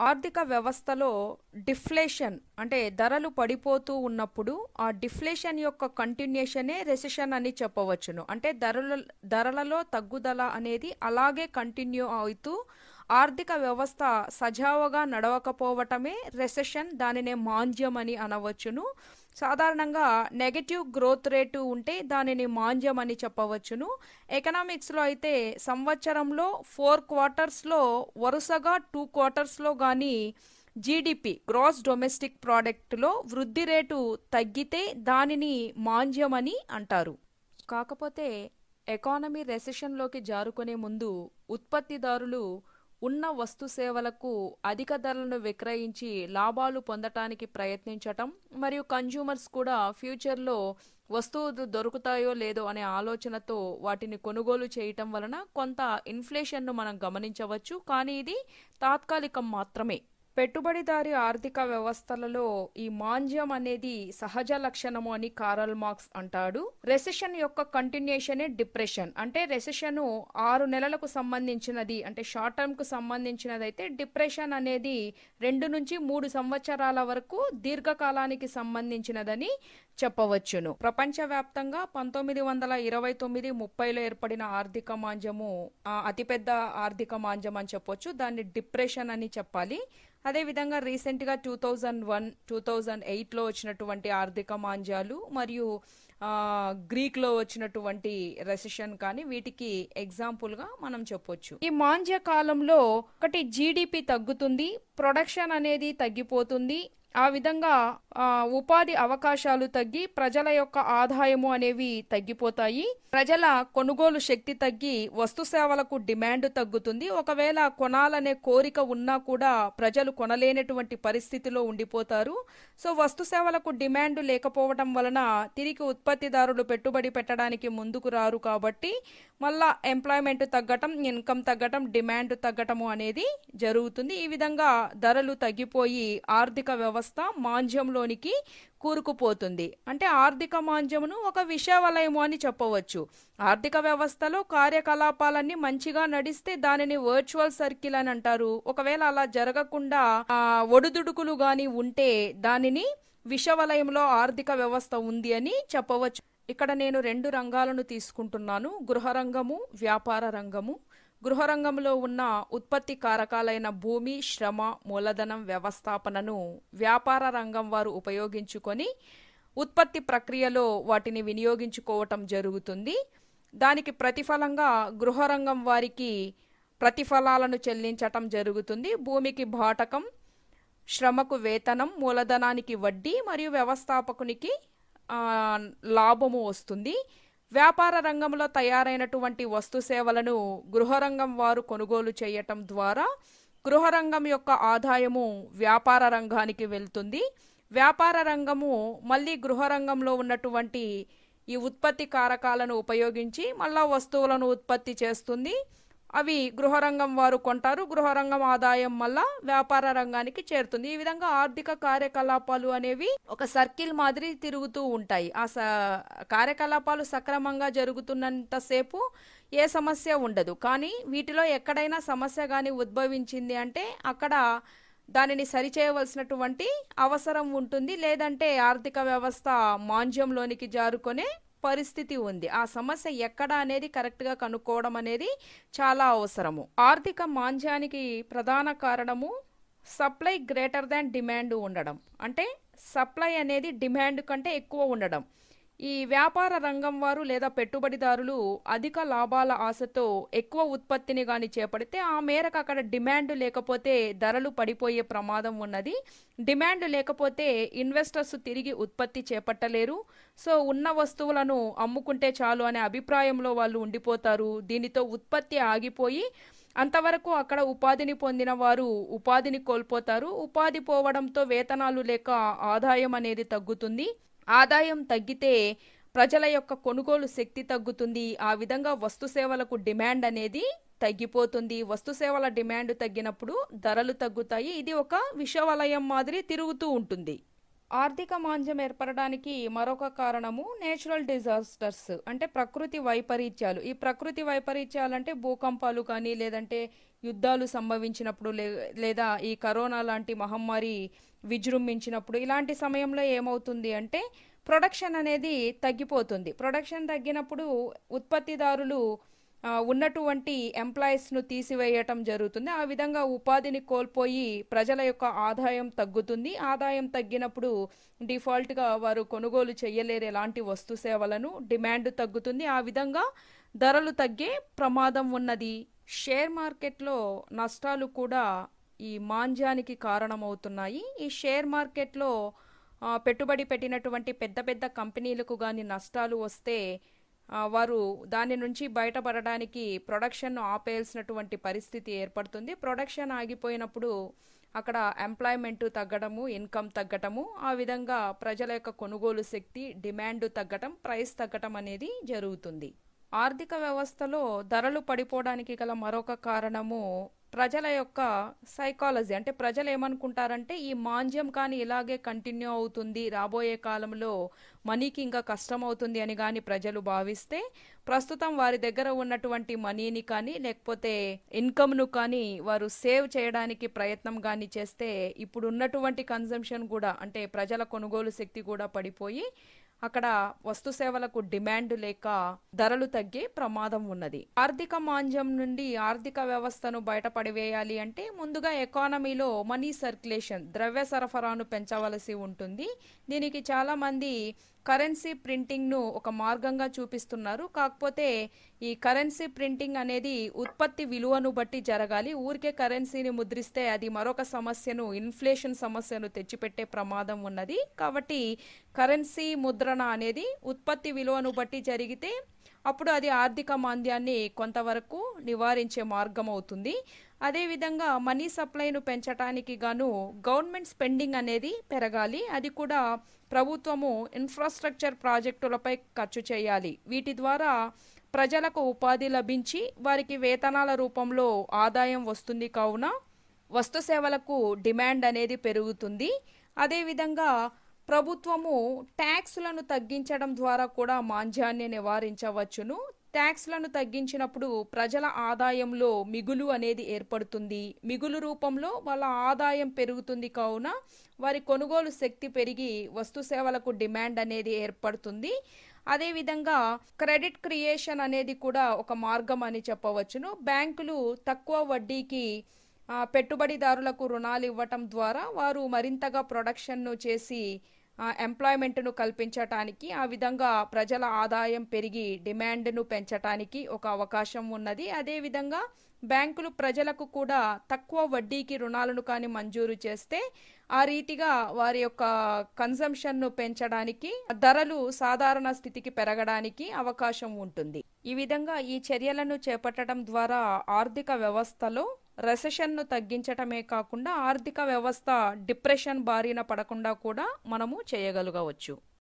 ఆర్థిక వ్యవస్థలో డిఫ్లేషన్ అంటే ధరలు పడిపోతూ ఉన్నప్పుడు ఆ డిఫ్లేషన్ యొక్క కంటిన్యూషనే రెసెషన్ అని చెప్పవచ్చును. అంటే ధరలలో తగ్గుదల అనేది అలాగే కంటిన్యూ అవుతూ ఆర్థిక వ్యవస్థ సజావుగా నడవకపోవటమే రెసెషన్, దానినే మాంద్యం అని అనవచ్చును. సాధారణంగా నెగటివ్ గ్రోత్ రేటు ఉంటే దానిని మాంద్యం అని చెప్పవచ్చును. ఎకనామిక్స్లో అయితే సంవత్సరంలో 4 క్వార్టర్స్లో వరుసగా 2 క్వార్టర్స్లో కానీ జీడిపి గ్రాస్ డొమెస్టిక్ ప్రోడక్ట్లో వృద్ధి రేటు తగ్గితే దానిని మాంద్యం అని అంటారు. కాకపోతే ఎకానమీ రెసెషన్లోకి జారుకునే ముందు ఉత్పత్తిదారులు ఉన్న వస్తు సేవలకు అధిక ధరలను విక్రయించి లాభాలు పొందటానికి ప్రయత్నించటం, మరియు కన్జ్యూమర్స్ కూడా ఫ్యూచర్లో వస్తువులు దొరుకుతాయో లేదో అనే ఆలోచనతో వాటిని కొనుగోలు చేయటం వలన కొంత ఇన్ఫ్లేషన్ను మనం గమనించవచ్చు. కానీ ఇది తాత్కాలికం మాత్రమే. పెట్టుబడిదారీ ఆర్థిక వ్యవస్థలలో ఈ మాంద్యం అనేది సహజ లక్షణము అని కారల్ మార్క్స్ అంటాడు. రెసెషన్ యొక్క కంటిన్యూషనే డిప్రెషన్. అంటే రెసెషన్ 6 నెలలకు సంబంధించినది, అంటే షార్ట్ టర్మ్ కు సంబంధించినది అయితే డిప్రెషన్ అనేది 2 నుంచి 3 సంవత్సరాల వరకు దీర్ఘకాలానికి సంబంధించినదని చెప్పవచ్చును. ప్రపంచవ్యాప్తంగా 1929-30లో ఏర్పడిన ఆర్థిక మాంద్యము అతిపెద్ద ఆర్థిక మాంద్యం అని చెప్పొచ్చు. దాన్ని డిప్రెషన్ అని చెప్పాలి. అదేవిధంగా రీసెంట్గా 2001-2008లో వచ్చినటువంటి ఆర్థిక మాంద్యాలు మరియు గ్రీక్లో వచ్చినటువంటి రెసెషన్ కానీ వీటికి ఎగ్జాంపుల్గా మనం చెప్పొచ్చు. ఈ మాంద్య కాలంలో ఒకటి జీడిపి తగ్గుతుంది, ప్రొడక్షన్ అనేది తగ్గిపోతుంది. ఆ విధంగా ఉపాధి అవకాశాలు తగ్గి ప్రజల యొక్క ఆదాయము అనేవి తగ్గిపోతాయి. ప్రజల కొనుగోలు శక్తి తగ్గి వస్తు సేవలకు డిమాండ్ తగ్గుతుంది. ఒకవేళ కొనాలనే కోరిక ఉన్నా కూడా ప్రజలు కొనలేనటువంటి పరిస్థితిలో ఉండిపోతారు. సో వస్తు సేవలకు డిమాండ్ లేకపోవడం వలన తిరిగి ఉత్పత్తిదారులు పెట్టుబడి పెట్టడానికి ముందుకు రారు. కాబట్టి మళ్ళా ఎంప్లాయ్మెంట్ తగ్గటం, ఇన్కమ్ తగ్గటం, డిమాండ్ తగ్గటము అనేది జరుగుతుంది. ఈ విధంగా ధరలు తగ్గిపోయి ఆర్థిక వ్యవస్థ మాంద్యంలోనికి కూరుకుపోతుంది. అంటే ఆర్థిక మాంద్యమును ఒక విషవలయము అని చెప్పవచ్చు. ఆర్థిక వ్యవస్థలో కార్యకలాపాలన్నీ మంచిగా నడిస్తే దానిని వర్చువల్ సర్కిల్ అని అంటారు. ఒకవేళ అలా జరగకుండా ఒడుదుడుకులు గాని ఉంటే దానిని విషవలయంలో ఆర్థిక వ్యవస్థ ఉంది అని చెప్పవచ్చు. ఇక్కడ నేను 2 రంగాలను తీసుకుంటున్నాను, గృహ రంగము, వ్యాపార రంగము. గృహ రంగంలో ఉన్న ఉత్పత్తి కారకాలైన భూమి, శ్రమ, మూలధనం, వ్యవస్థాపనను వ్యాపార రంగం వారు ఉపయోగించుకొని ఉత్పత్తి ప్రక్రియలో వాటిని వినియోగించుకోవటం జరుగుతుంది. దానికి ప్రతిఫలంగా గృహ రంగం వారికి ప్రతిఫలాలను చెల్లించటం జరుగుతుంది. భూమికి బాటకం, శ్రమకు వేతనం, మూలధనానికి వడ్డీ మరియు వ్యవస్థాపకునికి లాభము వస్తుంది. వ్యాపార రంగంలో తయారైనటువంటి వస్తు సేవలను గృహరంగం వారు కొనుగోలు చేయటం ద్వారా గృహరంగం యొక్క ఆదాయము వ్యాపార రంగానికి వెళ్తుంది. వ్యాపార రంగము మళ్ళీ గృహరంగంలో ఉన్నటువంటి ఈ ఉత్పత్తి కారకాలను ఉపయోగించి మళ్ళా వస్తువులను ఉత్పత్తి చేస్తుంది. అవి గృహరంగం వారు కొంటారు. గృహరంగం ఆదాయం మళ్ళా వ్యాపార రంగానికి చేరుతుంది. ఈ విధంగా ఆర్థిక కార్యకలాపాలు అనేవి ఒక సర్కిల్ మాదిరి తిరుగుతూ ఉంటాయి. ఆ కార్యకలాపాలు సక్రమంగా జరుగుతున్నంతసేపు ఏ సమస్య ఉండదు. కానీ వీటిలో ఎక్కడైనా సమస్య కానీ ఉద్భవించింది అంటే అక్కడ దానిని సరిచేయవలసినటువంటి అవసరం ఉంటుంది. లేదంటే ఆర్థిక వ్యవస్థ మాంద్యంలోనికి జారుకునే పరిస్థితి ఉంది. ఆ సమస్య ఎక్కడ అనేది కరెక్ట్గా కనుక్కోవడం అనేది చాలా అవసరము. ఆర్థిక మాంద్యానికి ప్రధాన కారణము సప్లై గ్రేటర్ దాన్ డిమాండ్ ఉండడం. అంటే సప్లై అనేది డిమాండ్ కంటే ఎక్కువ ఉండడం. ఈ వ్యాపార రంగం వారు లేదా పెట్టుబడిదారులు అధిక లాభాల ఆశతో ఎక్కువ ఉత్పత్తిని కానీ చేపడితే ఆ మేరకు అక్కడ డిమాండ్ లేకపోతే ధరలు పడిపోయే ప్రమాదం ఉన్నది. డిమాండ్ లేకపోతే ఇన్వెస్టర్స్ తిరిగి ఉత్పత్తి చేపట్టలేరు. సో ఉన్న వస్తువులను అమ్ముకుంటే చాలు అనే అభిప్రాయంలో వాళ్ళు ఉండిపోతారు. దీనితో ఉత్పత్తి ఆగిపోయి అంతవరకు అక్కడ ఉపాధిని పొందిన వారు ఉపాధిని కోల్పోతారు. ఉపాధి పోవడంతో వేతనాలు లేక ఆదాయం అనేది తగ్గుతుంది. ఆదాయం తగ్గితే ప్రజల యొక్క కొనుగోలు శక్తి తగ్గుతుంది. ఆ విధంగా వస్తు సేవలకు డిమాండ్ అనేది తగ్గిపోతుంది. వస్తు సేవల డిమాండ్ తగ్గినప్పుడు ధరలు తగ్గుతాయి. ఇది ఒక విషవలయం మాదిరి తిరుగుతూ ఉంటుంది. ఆర్థిక మాంద్యం ఏర్పడడానికి మరొక కారణము నేచురల్ డిజాస్టర్స్, అంటే ప్రకృతి వైపరీత్యాలు. ఈ ప్రకృతి వైపరీత్యాలు అంటే భూకంపాలు కానీ, లేదంటే యుద్ధాలు సంభవించినప్పుడు, లేదా ఈ కరోనా లాంటి మహమ్మారి విజృంభించినప్పుడు, ఇలాంటి సమయంలో ఏమవుతుంది అంటే ప్రొడక్షన్ అనేది తగ్గిపోతుంది. ప్రొడక్షన్ తగ్గినప్పుడు ఉత్పత్తిదారులు ఉన్నటువంటి ఎంప్లాయీస్ను తీసివేయటం జరుగుతుంది. ఆ విధంగా ఉపాధిని కోల్పోయి ప్రజల యొక్క ఆదాయం తగ్గుతుంది. ఆదాయం తగ్గినప్పుడు డిఫాల్ట్గా వారు కొనుగోలు చేయలేరు ఎలాంటి వస్తు సేవలను, డిమాండ్ తగ్గుతుంది. ఆ విధంగా ధరలు తగ్గే ప్రమాదం ఉన్నది. షేర్ మార్కెట్లో నష్టాలు కూడా ఈ మాంద్యానికి కారణమవుతున్నాయి. ఈ షేర్ మార్కెట్లో పెట్టుబడి పెట్టినటువంటి పెద్ద పెద్ద కంపెనీలకు కానీ నష్టాలు వస్తే వారు దాని నుంచి బయటపడడానికి ప్రొడక్షన్ను ఆపేయాల్సినటువంటి పరిస్థితి ఏర్పడుతుంది. ప్రొడక్షన్ ఆగిపోయినప్పుడు అక్కడ ఎంప్లాయ్మెంట్ తగ్గడము, ఇన్కమ్ తగ్గటము, ఆ విధంగా ప్రజల యొక్క కొనుగోలు శక్తి, డిమాండ్ తగ్గటం, ప్రైస్ తగ్గటం అనేది జరుగుతుంది. ఆర్థిక వ్యవస్థలో ధరలు పడిపోవడానికి గల మరొక కారణము ప్రజల యొక్క సైకాలజీ. అంటే ప్రజలు ఏమనుకుంటారంటే ఈ మాంద్యం కానీ ఇలాగే కంటిన్యూ అవుతుంది, రాబోయే కాలంలో మనీకి ఇంకా కష్టం అవుతుంది అని కానీ ప్రజలు భావిస్తే, ప్రస్తుతం వారి దగ్గర ఉన్నటువంటి మనీని కానీ లేకపోతే ఇన్కమ్ను కానీ వారు సేవ్ చేయడానికి ప్రయత్నం కానీ చేస్తే ఇప్పుడు ఉన్నటువంటి కన్జంప్షన్ కూడా, అంటే ప్రజల కొనుగోలు శక్తి కూడా పడిపోయి అక్కడ వస్తు సేవలకు డిమాండ్ లేక ధరలు తగ్గే ప్రమాదం ఉన్నది. ఆర్థిక మాంద్యం నుండి ఆర్థిక వ్యవస్థను బయటపడివేయాలి అంటే ముందుగా ఎకానమీలో మనీ సర్క్యులేషన్, ద్రవ్య సరఫరాను పెంచవలసి ఉంటుంది. దీనికి చాలా మంది కరెన్సీ ప్రింటింగ్ను ఒక మార్గంగా చూపిస్తున్నారు. కాకపోతే ఈ కరెన్సీ ప్రింటింగ్ అనేది ఉత్పత్తి విలువను బట్టి జరగాలి. ఊరికే కరెన్సీని ముద్రిస్తే అది మరొక సమస్యను, ఇన్ఫ్లేషన్ సమస్యను తెచ్చిపెట్టే ప్రమాదం ఉన్నది. కాబట్టి కరెన్సీ ముద్రణ అనేది ఉత్పత్తి విలువను బట్టి జరిగితే అప్పుడు అది ఆర్థిక మాంద్యాన్ని కొంతవరకు నివారించే మార్గం అవుతుంది. అదేవిధంగా మనీ సప్లైను పెంచడానికి గాను గవర్నమెంట్ స్పెండింగ్ అనేది పెరగాలి. అది కూడా ప్రభుత్వము ఇన్ఫ్రాస్ట్రక్చర్ ప్రాజెక్టులపై ఖర్చు చేయాలి. వీటి ద్వారా ప్రజలకు ఉపాధి లభించి వారికి వేతనాల రూపంలో ఆదాయం వస్తుంది. కావున వస్తు సేవలకు డిమాండ్ అనేది పెరుగుతుంది. అదేవిధంగా ప్రభుత్వము ట్యాక్స్లను తగ్గించడం ద్వారా కూడా మాంద్యాన్ని నివారించవచ్చును. ట్యాక్స్లను తగ్గించినప్పుడు ప్రజల ఆదాయంలో మిగులు అనేది ఏర్పడుతుంది. మిగులు రూపంలో వాళ్ళ ఆదాయం పెరుగుతుంది. కావున వారి కొనుగోలు శక్తి పెరిగి వస్తు సేవలకు డిమాండ్ అనేది ఏర్పడుతుంది. అదేవిధంగా క్రెడిట్ క్రియేషన్ అనేది కూడా ఒక మార్గం అని చెప్పవచ్చును. బ్యాంకులు తక్కువ వడ్డీకి పెట్టుబడిదారులకు రుణాలు ఇవ్వటం ద్వారా వారు మరింతగా ప్రొడక్షన్ను చేసి ఎంప్లాయ్మెంట్ను కల్పించటానికి, ఆ విధంగా ప్రజల ఆదాయం పెరిగి డిమాండ్ను పెంచటానికి ఒక అవకాశం ఉన్నది. అదేవిధంగా బ్యాంకులు ప్రజలకు కూడా తక్కువ వడ్డీకి రుణాలను కానీ మంజూరు చేస్తే ఆ రీతిగా వారి యొక్క కన్జంప్షన్ను పెంచడానికి, ధరలు సాధారణ స్థితికి పెరగడానికి అవకాశం ఉంటుంది. ఈ విధంగా ఈ చర్యలను చేపట్టడం ద్వారా ఆర్థిక వ్యవస్థలో రెసెషన్ను తగ్గించటమే కాకుండా ఆర్థిక వ్యవస్థ డిప్రెషన్ బారిన పడకుండా కూడా మనము చేయగలగవచ్చు.